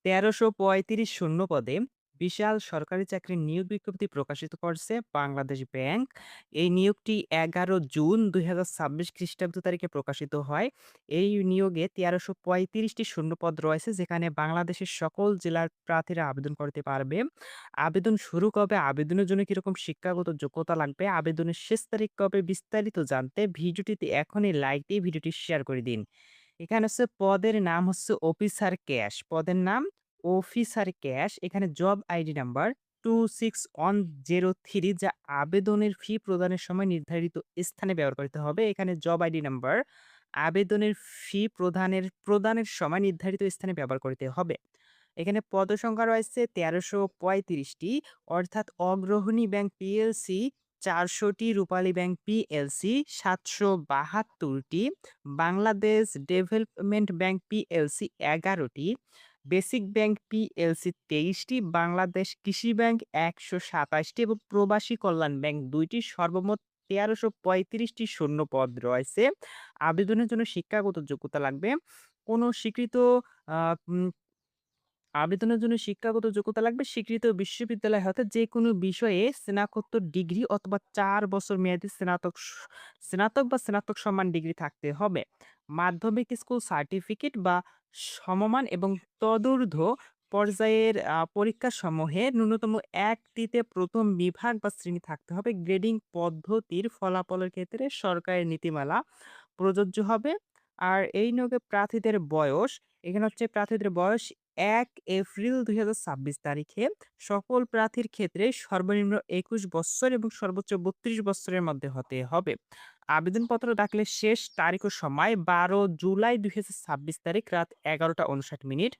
১৩৩৫ শূন্য পদে বিশাল সরকারি চাকরির নিয়োগ বিজ্ঞপ্তি প্রকাশিত করছে বাংলাদেশ ব্যাংক। এই নিয়োগটি ১১ জুন ২০২৬ খ্রিস্টাব্দ তারিখে প্রকাশিত হয়। এই নিয়োগে ১৩৩৫টি শূন্যপদ রয়েছে, যেখানে বাংলাদেশের সকল জেলার প্রার্থীরা আবেদন করতে পারবে। আবেদন শুরু কবে, আবেদনের জন্য কিরকম শিক্ষাগত যোগ্যতা লাগবে, আবেদনের শেষ তারিখ কবে, বিস্তারিত জানতে ভিডিওটিতে এখনই লাইক দিয়ে ভিডিওটি শেয়ার করে দিন। এখানে হচ্ছে পদের নাম হচ্ছে অফিসার ক্যাশ। পদের নাম অফিসার ক্যাশ। এখানে জব আইডি নাম্বার 26103, যা আবেদনের ফি প্রদানের সময় নির্ধারিত স্থানে ব্যবহার করতে হবে। এখানে জব আইডি নাম্বার আবেদনের ফি প্রদানের সময় নির্ধারিত স্থানে ব্যবহার করতে হবে। এখানে পদসংখ্যা রয়েছে ১৩৩৫ টি, অর্থাৎ অগ্রহণী ব্যাংক পিএলসি ৪০০ টি, রূপালী ব্যাংক পিএলসি ৭৭২ টি, বাংলাদেশ ডেভেলপমেন্ট ব্যাংক পিএলসি ১১ টি, বেসিক ব্যাংক পিএলসি ২৩ টি, বাংলাদেশ কৃষি ব্যাংক ১২৭ টি এবং প্রবাসী কল্যাণ ব্যাংক ২ টি। সর্বমোট ১৩৩৫ টি শূন্য পদ রয়েছে। আবেদনের জন্য শিক্ষাগত যোগ্যতা লাগবে। কোনো স্বীকৃত আ উম আবেদনের জন্য শিক্ষাগত যোগ্যতা লাগবে স্বীকৃত বিশ্ববিদ্যালয় হতে যেকোনো বিষয়ে স্নাতকোত্তর ডিগ্রি অথবা ৪ বছর মেয়াদী স্নাতক বা স্নাতক সম্মান ডিগ্রি থাকতে হবে। মাধ্যমিক স্কুল সার্টিফিকেট বা সমমান এবং তদূর্ধ্ব পর্যায়ের পরীক্ষাসমূহে ন্যূনতম ১টিতে ১ম বিভাগ বা শ্রেণী থাকতে হবে। গ্রেডিং পদ্ধতির ফলাফলের ক্ষেত্রে সরকারের নীতিমালা প্রযোজ্য হবে। আর এই নিয়োগে প্রার্থীদের বয়স, এখানে হচ্ছে প্রার্থীদের বয়স ১ এপ্রিল ২০২৬ তারিখে সকল প্রার্থীর ক্ষেত্রে সর্বনিম্ন ২১ বৎসর এবং সর্বোচ্চ ৩২ বৎসরের মধ্যে হতে হবে। আবেদনপত্র দাখিলের শেষ তারিখ ও সময় ১২ জুলাই ২০২৬ তারিখ রাত ১১টা ৫৯ মিনিট।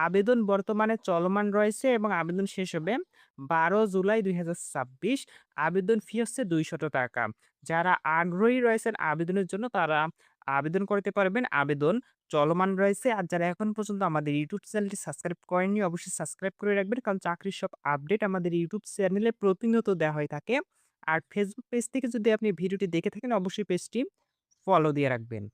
আবেদন বর্তমানে চলমান রয়েছে এবং আবেদন শেষ হবে ১২ জুলাই ২০২৬। আবেদন ফি হচ্ছে ৳২০০। যারা আগ্রহী রয়েছেন আবেদনের জন্য তারা আবেদন করতে পারবেন। আবেদন চলমান রয়েছে। আর যারা এখন পর্যন্ত আমাদের ইউটিউব চ্যানেলটি সাবস্ক্রাইব করেননি, অবশ্যই সাবস্ক্রাইব করে রাখবেন। কারণ চাকরির সব আপডেট আমাদের ইউটিউব চ্যানেলে প্রতিনিয়ত দেওয়া হয়ে থাকে। আর ফেসবুক পেজ থেকে যদি আপনি ভিডিওটি দেখে থাকেন, অবশ্যই পেজটি ফলো দিয়ে রাখবেন।